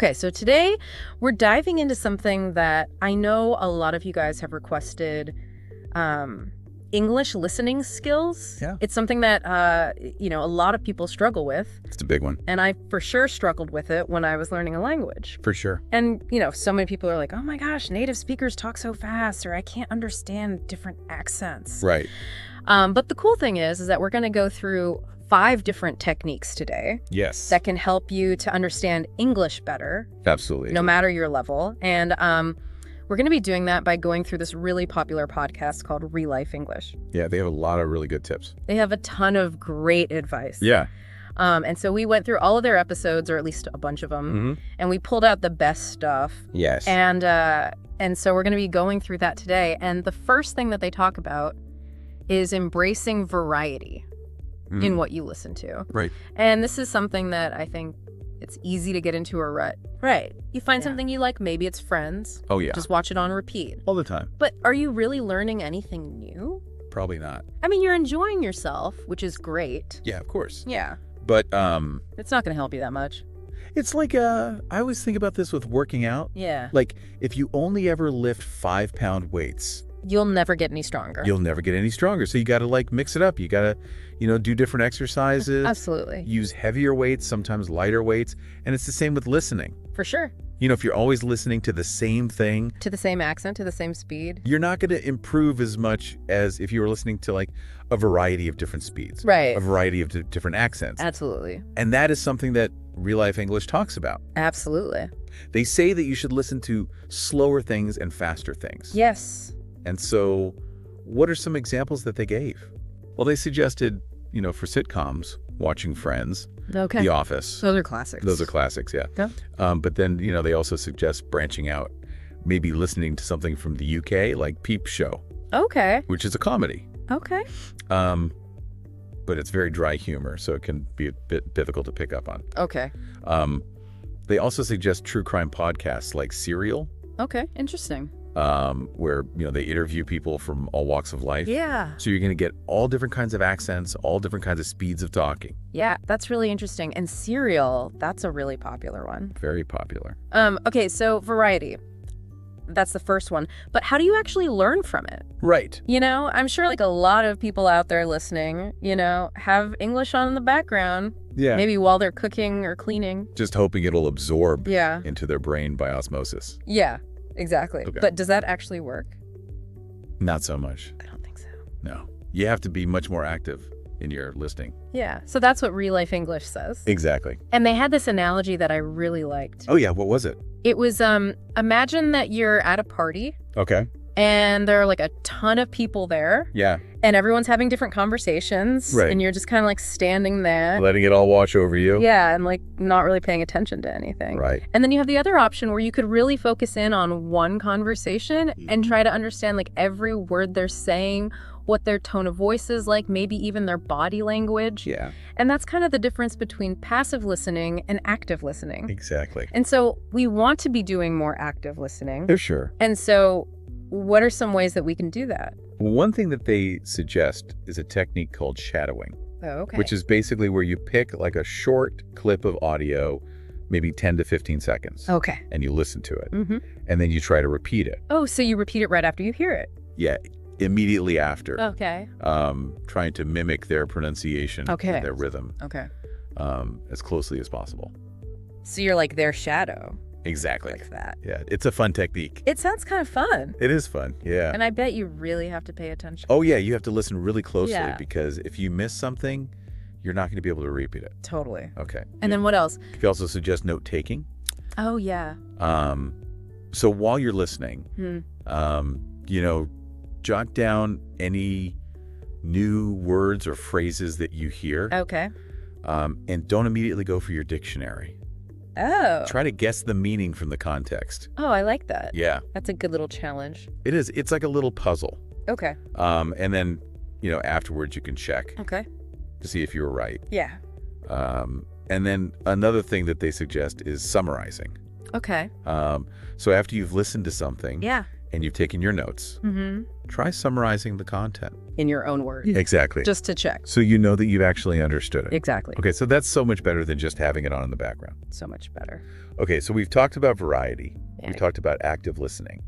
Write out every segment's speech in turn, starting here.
Okay, so today we're diving into something that I know a lot of you guys have requested, English listening skills. Yeah. It's something that, a lot of people struggle with. It's a big one. And I for sure struggled with it when I was learning a language. For sure. And, so many people are like, oh my gosh, native speakers talk so fast, or I can't understand different accents. Right. But the cool thing is that we're going to go through 5 different techniques today. Yes. That can help you to understand English better. Absolutely. No matter your level. And we're going to be doing that by going through this really popular podcast called Real Life English. Yeah, they have a lot of really good tips. They have a ton of great advice. Yeah. And so we went through all of their episodes, or at least a bunch of them, and we pulled out the best stuff. Yes. And so we're going to be going through that today. And the first thing that they talk about is embracing variety in what you listen to. Right. And this is something that I think it's easy to get into a rut. Right. You find something you like, maybe it's Friends. Oh, yeah. Just watch it on repeat. All the time. But are you really learning anything new? Probably not. I mean, you're enjoying yourself, which is great. Yeah, of course. Yeah. But it's not going to help you that much. it's like I always think about this with working out. Yeah. Like if you only ever lift 5-pound weights, You'll never get any stronger. you'll never get any stronger. So you got to like mix it up. You got to, do different exercises. Absolutely. Use heavier weights, sometimes lighter weights. And it's the same with listening. For sure. If you're always listening to the same thing, To the same accent, to the same speed. you're not going to improve as much as if you were listening to like a variety of different speeds. Right. A variety of different accents. Absolutely. And that is something that Real Life English talks about. Absolutely. They say that you should listen to slower things and faster things. Yes. And so what are some examples that they gave? Well, they suggested, for sitcoms, watching Friends, Okay. The Office. Those are classics. Those are classics, yeah. Yeah. But then, they also suggest branching out, maybe listening to something from the UK, like Peep Show, Okay. which is a comedy. Okay. But it's very dry humor, so it can be a bit difficult to pick up on. Okay. They also suggest true crime podcasts like Serial, Okay. Interesting. where, they interview people from all walks of life. Yeah. So you're going to get all different kinds of accents, all different kinds of speeds of talking. Yeah, that's really interesting. And Serial, that's a really popular one. Very popular. Okay, so variety. That's the first one. But how do you actually learn from it? Right. I'm sure like a lot of people out there listening, have English on in the background, Yeah. maybe while they're cooking or cleaning. Just hoping it'll absorb Yeah. into their brain by osmosis. Yeah, exactly. Okay. But does that actually work? Not so much. I don't think so. No. You have to be much more active in your listening. Yeah. So that's what Real Life English says. Exactly. And they had this analogy that I really liked. Oh, yeah. What was it? It was, imagine that you're at a party Okay. and there are like a ton of people there Yeah. and everyone's having different conversations. Right. And you're just kind of like standing there. Letting it all wash over you. Yeah. And like not really paying attention to anything. Right. And then you have the other option where you could really focus in on one conversation and try to understand like every word they're saying, what their tone of voice is like, maybe even their body language. Yeah. And that's kind of the difference between passive listening and active listening. Exactly. And so we want to be doing more active listening. For sure. And so what are some ways that we can do that? One thing that they suggest is a technique called shadowing, Oh, okay. which is basically where you pick like a short clip of audio, maybe 10 to 15 seconds, Okay. and you listen to it. Mm-hmm. And then you try to repeat it. Oh, so you repeat it right after you hear it. Yeah. Immediately after. Okay. Trying to mimic their pronunciation, Okay. and their rhythm, Okay. as closely as possible. So you're like their shadow. Exactly. Like that. Yeah. It's a fun technique. It sounds kind of fun. It is fun. Yeah. And I bet you really have to pay attention. Oh, yeah. You have to listen really closely Yeah. because if you miss something, you're not going to be able to repeat it. Totally. Okay. And then what else? You can also suggest note taking. Oh, yeah. So while you're listening, Hmm. jot down any new words or phrases that you hear, Okay. and don't immediately go for your dictionary. Oh. Try to guess the meaning from the context. Oh, I like that. Yeah, That's a good little challenge. it is. It's like a little puzzle. Okay. And then, afterwards you can check Okay. to see if you were right. Yeah. And then another thing that they suggest is summarizing. Okay. So after you've listened to something, Yeah. and you've taken your notes, try summarizing the content. In your own words. Exactly. Just to check. So you know that you've actually understood it. Exactly. Okay, so that's so much better than just having it on in the background. So much better. Okay, so we've talked about variety. Yeah. We talked about active listening.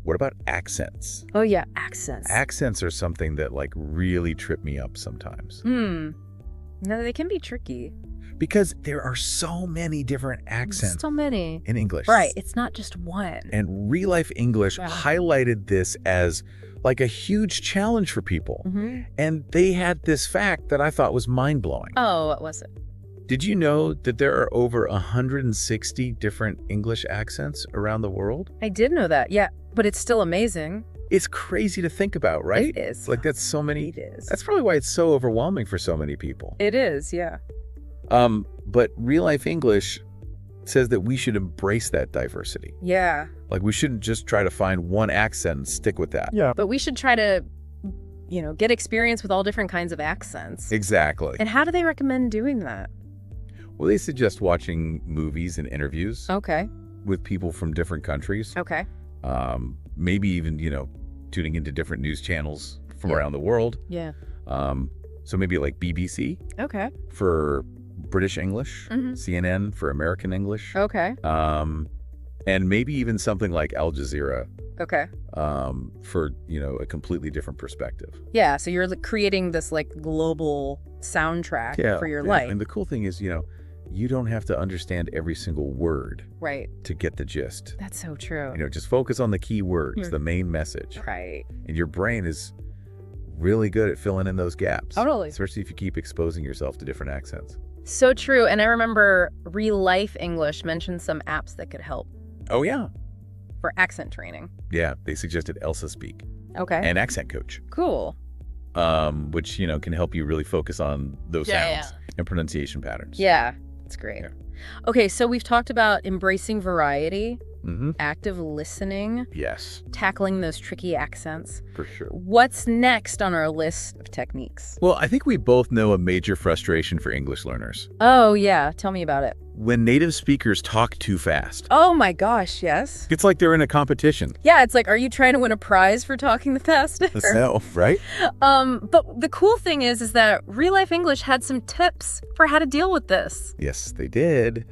What about accents? Oh, yeah, accents. Accents are something that like really trip me up sometimes. No, they can be tricky. Because there are so many different accents So many. in English. Right, it's not just one. And Real Life English highlighted this as like a huge challenge for people. And they had this fact that I thought was mind-blowing. Oh, what was it? Did you know that there are over 160 different English accents around the world? I did know that, yeah, but it's still amazing. It's crazy to think about, right? It is. Like that's so many. It is. That's probably why it's so overwhelming for so many people. It is, yeah. But Real Life English says that we should embrace that diversity. Yeah. Like we shouldn't just try to find one accent and stick with that. Yeah. But we should try to, get experience with all different kinds of accents. Exactly. And how do they recommend doing that? Well, they suggest watching movies and interviews Okay. with people from different countries. Okay. Maybe even, tuning into different news channels from around the world. Yeah. So maybe like BBC Okay. for British English, CNN for American English. Okay. And maybe even something like Al Jazeera Okay. for, a completely different perspective. Yeah, so you're creating this like global soundtrack for your life. And the cool thing is, you don't have to understand every single word Right. to get the gist. That's so true. Just focus on the key words, the main message. Right. And your brain is really good at filling in those gaps. Totally. Especially if you keep exposing yourself to different accents. So true. And I remember Real Life English mentioned some apps that could help Oh, yeah. for accent training. Yeah, they suggested Elsa Speak Okay. and Accent Coach, Cool. which, can help you really focus on those sounds and pronunciation patterns. Yeah, that's great. Yeah. Okay, so we've talked about embracing variety, Mm-hmm. active listening, Yes, tackling those tricky accents. for sure. What's next on our list of techniques? Well, I think we both know a major frustration for English learners. Oh, yeah. Tell me about it. When native speakers talk too fast. Oh, my gosh. Yes. It's like they're in a competition. Yeah, it's like, are you trying to win a prize for talking the fastest? No, right? But the cool thing is that Real Life English had some tips for how to deal with this. Yes, they did.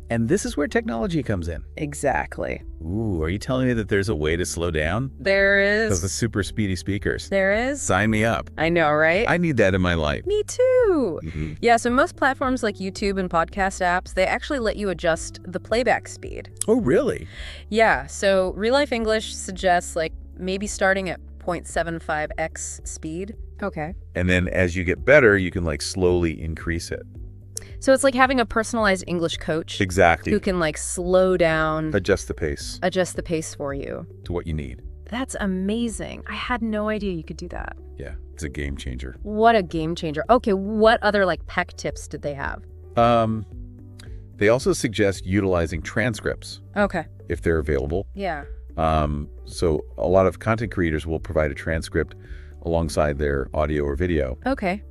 And this is where technology comes in. Exactly. Ooh, are you telling me that there's a way to slow down? There Those are is. super speedy speakers. There is. Sign me up. I know, right? I need that in my life. Me too. Mhm. Yeah, so most platforms like YouTube and podcast apps, they actually let you adjust the playback speed. Oh, really? Yeah, so Real Life English suggests like maybe starting at 0.75x speed. Okay. And then as you get better, you can like slowly increase it. So it's like having a personalized English coach Exactly. who can like slow down, Adjust the pace adjust the pace for you. to what you need. That's amazing. I had no idea you could do that. Yeah, it's a game changer. What a game changer. Okay, what other like peck tips did they have? They also suggest utilizing transcripts Okay. if they're available. Yeah. So a lot of content creators will provide a transcript alongside their audio or video. Okay.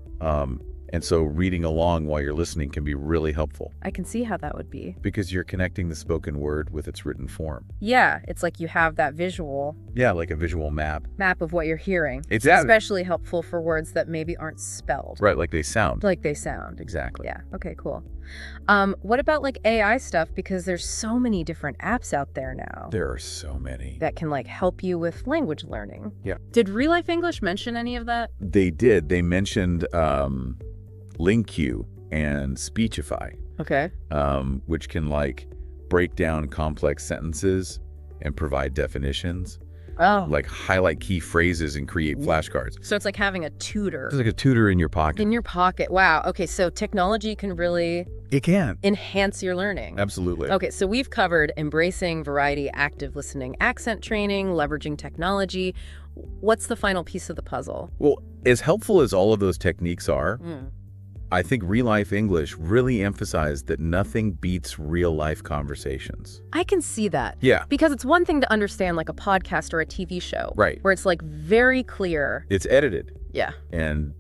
And so reading along while you're listening can be really helpful I can see how that would be. because you're connecting the spoken word with its written form. Yeah, it's like you have that visual Yeah, like a visual map. map of what you're hearing. Exactly. Especially helpful for words that maybe aren't spelled Right, like they sound. like they sound. Exactly. Yeah. Okay, cool. What about like AI stuff? Because there's so many different apps out there now There are so many. that can like help you with language learning. Yeah. Did Real Life English mention any of that? They did. They mentioned LingQ and Speechify, Okay. which can like break down complex sentences and provide definitions, Oh. like highlight key phrases and create flashcards. So it's like having a tutor It's like a tutor in your pocket. in your pocket. Wow. Okay, so technology can really It can. enhance your learning. Absolutely. Okay, so we've covered embracing variety, active listening, accent training, leveraging technology. What's the final piece of the puzzle? Well, as helpful as all of those techniques are, Mm. I think Real Life English really emphasized that nothing beats real life conversations. I can see that. Yeah. Because it's one thing to understand like a podcast or a TV show. Right. Where it's like very clear. It's edited Yeah. and,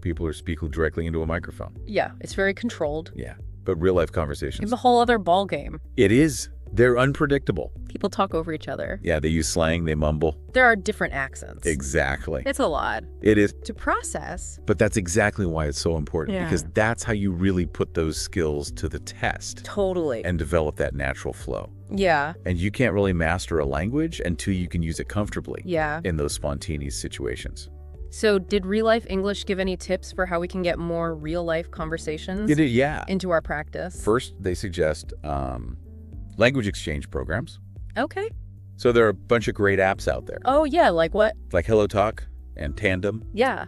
people are speaking directly into a microphone. Yeah. It's very controlled. Yeah. But real life It's conversations. a whole other ball game. It is. They're unpredictable. People talk over each other. Yeah, they use slang, they mumble. There are different accents. Exactly. It's a lot It is. to process. But that's exactly why it's so important, Yeah. because that's how you really put those skills to the test Totally. and develop that natural flow. Yeah. And you can't really master a language until you can use it comfortably Yeah. in those spontaneous situations. So did Real Life English give any tips for how we can get more real life conversations Yeah. into our practice? First, they suggest language exchange programs. Okay. So there are a bunch of great apps out there, Oh, yeah. Like what? like HelloTalk and Tandem. Yeah.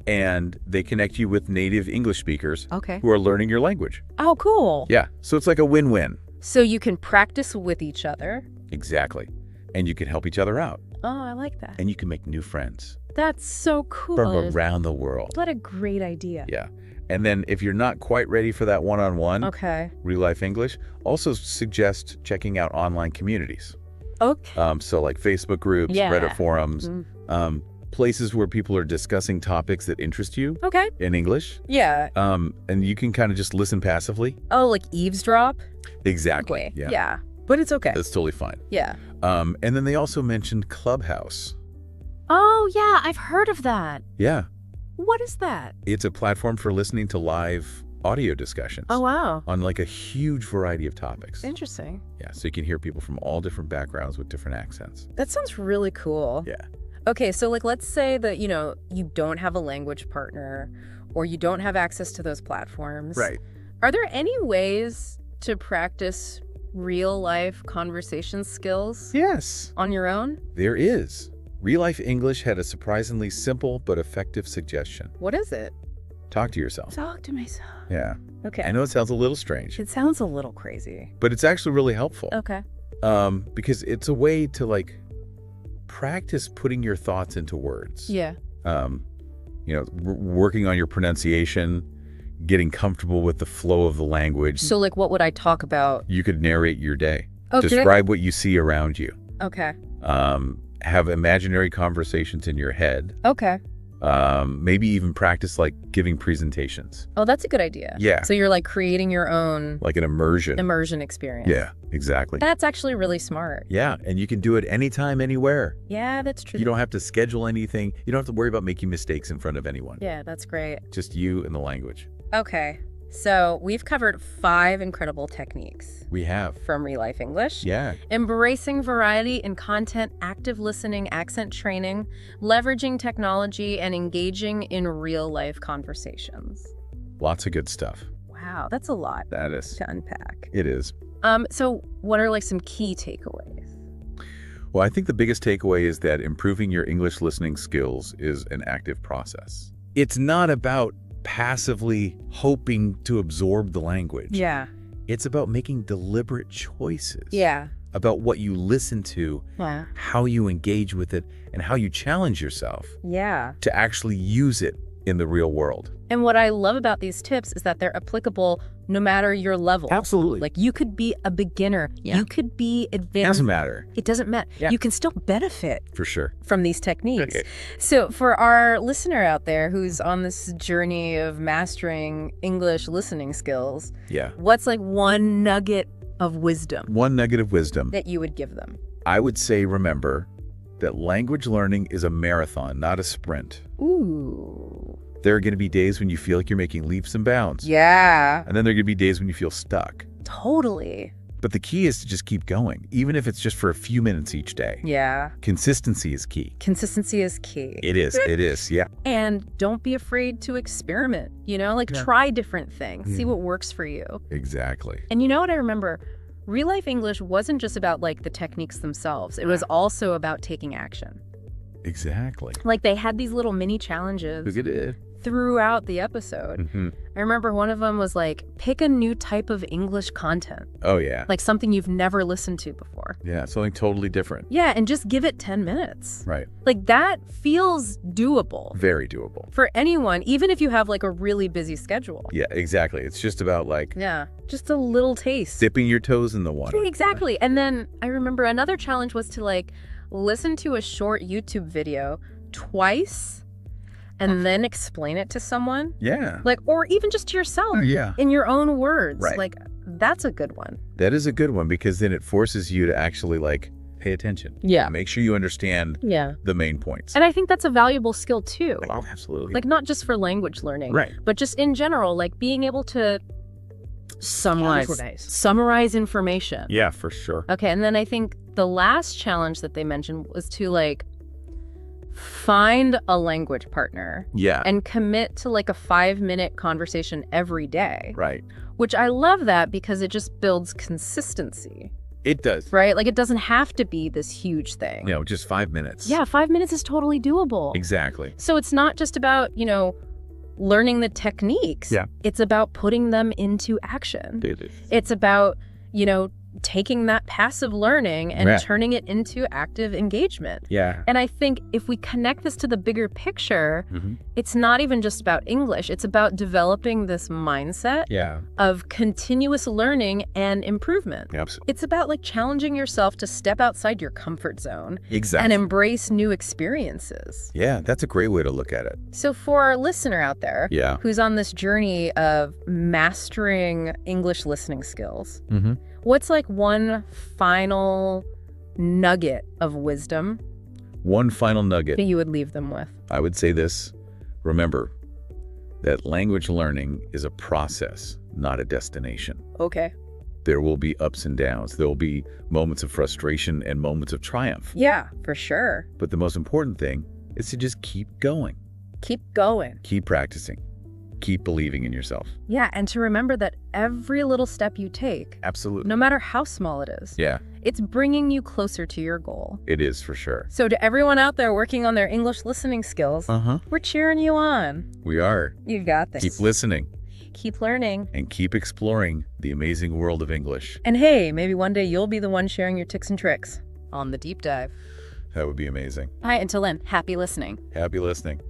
And they connect you with native English speakers Okay. who are learning your language. Oh, cool. Yeah, so it's like a win-win. So you can practice with each other. Exactly. And you can help each other out. Oh, I like that. And you can make new friends That's so cool. from around the world. What a great idea. Yeah. And then if you're not quite ready for that one-on-one, Okay. Real Life English also suggest checking out online communities. Okay. So like Facebook groups, Yeah. Reddit forums, Mm. places where people are discussing topics that interest you Okay. in English. Yeah. And you can kind of just listen passively. Oh, like eavesdrop? Exactly. Okay. Yeah. Yeah. But it's okay. That's totally fine. Yeah. And then they also mentioned Clubhouse. Oh, yeah. I've heard of that. Yeah. What is that? It's a platform for listening to live audio discussions. Oh, wow. On like a huge variety of topics. Interesting. Yeah, so you can hear people from all different backgrounds with different accents. That sounds really cool. Yeah. Okay, so like let's say that, you don't have a language partner or you don't have access to those platforms. Right. Are there any ways to practice real life conversation skills Yes, on your own? there is. Real Life English had a surprisingly simple but effective suggestion. What is it? Talk to yourself. Talk to myself. Yeah. Okay. I know it sounds a little strange, It sounds a little crazy. but it's actually really helpful. Okay. Because it's a way to like practice putting your thoughts into words. Yeah. Working on your pronunciation, getting comfortable with the flow of the language. So like what would I talk about? You could narrate your day. Okay. Describe what you see around you. Okay. Have imaginary conversations in your head. Okay. Maybe even practice like giving presentations. Oh, that's a good idea. Yeah. So you're like creating your own Like an immersion. immersion experience. Yeah, exactly. That's actually really smart. Yeah, and you can do it anytime, anywhere. Yeah, that's true. You don't have to schedule anything. You don't have to worry about making mistakes in front of anyone. Yeah, that's great. Just you and the language. Okay. So we've covered 5 incredible techniques We have. from Real Life English. Yeah. Embracing variety in content, active listening, accent training, leveraging technology, and engaging in real life conversations. Lots of good stuff. Wow, that's a lot That is. to unpack. It is. So what are like some key takeaways? Well, I think the biggest takeaway is that improving your English listening skills is an active process. It's not about passively hoping to absorb the language. Yeah. It's about making deliberate choices. Yeah. About what you listen to, Yeah. how you engage with it, and how you challenge yourself Yeah. to actually use it in the real world. And what I love about these tips is that they're applicable no matter your level. Absolutely. Like you could be a beginner. Yeah. You could be advanced. Doesn't matter. It doesn't matter. Yeah. You can still benefit For sure. from these techniques. Okay. So for our listener out there who's on this journey of mastering English listening skills, Yeah. what's like one nugget of wisdom One nugget of wisdom. that you would give them? I would say remember that language learning is a marathon, not a sprint. Ooh. There are going to be days when you feel like you're making leaps and bounds. Yeah. And then there are going to be days when you feel stuck. Totally. But the key is to just keep going, even if it's just for a few minutes each day. Yeah. Consistency is key. Consistency is key. It is. It is. Yeah. And don't be afraid to experiment, Yeah. try different things, see Yeah. what works for you. Exactly. And you know what I remember? Real life English wasn't just about like the techniques themselves. It was also about taking action. Exactly. Like they had these little mini challenges Look at it. throughout the episode. Mhm. I remember one of them was like, pick a new type of English content, Oh, yeah. like something you've never listened to before. Yeah. Something totally different. Yeah, and just give it 10 minutes. Right. Like that feels doable Very doable. for anyone, even if you have like a really busy schedule. Yeah, exactly. It's just about like Yeah, just a little taste. dipping your toes in the water. Exactly. And then I remember another challenge was to like listen to a short YouTube video twice and then explain it to someone. Yeah. Like, or even just to yourself Yeah. in your own words. Right. Like That's a good one. That is a good one because then it forces you to actually like pay attention. Yeah. Make sure you understand Yeah. the main points. And I think that's a valuable skill too. Oh, absolutely. Like not just for language learning, Right. but just in general, like being able to Summarize. summarize information. Yeah, for sure. Okay, and then I think the last challenge that they mentioned was to like find a language partner Yeah. and commit to like a 5-minute conversation every day, Right. which I love that because it just builds consistency, It does. right? Like it doesn't have to be this huge thing. You know, just 5 minutes. Yeah, 5 minutes is totally doable. Exactly. So it's not just about, learning the techniques. Yeah. It's about putting them into action. It is. It's about, taking that passive learning and Yeah. turning it into active engagement. Yeah. And I think if we connect this to the bigger picture, Mm-hmm. it's not even just about English. It's about developing this mindset Yeah. of continuous learning and improvement. Absolutely. It's about like challenging yourself to step outside your comfort zone Exactly. and embrace new experiences. Yeah, that's a great way to look at it. So for our listener out there Yeah. who's on this journey of mastering English listening skills, Mm-hmm. what's like one final nugget of wisdom One final nugget. that you would leave them with? I would say this. Remember that language learning is a process, not a destination. Okay. There will be ups and downs. There will be moments of frustration and moments of triumph. Yeah, for sure. But the most important thing is to just keep going. Keep going. Keep practicing. Keep believing in yourself. Yeah, and to remember that every little step you take, Absolutely. no matter how small it is, Yeah, it's bringing you closer to your goal. it is for sure. So to everyone out there working on their English listening skills, Uh-huh. we're cheering you on. We are. You got this. Keep listening Keep learning. and keep exploring the amazing world of English. And hey, maybe one day you'll be the one sharing your tips and tricks on the deep dive. That would be amazing. All right, until then, happy listening. Happy listening.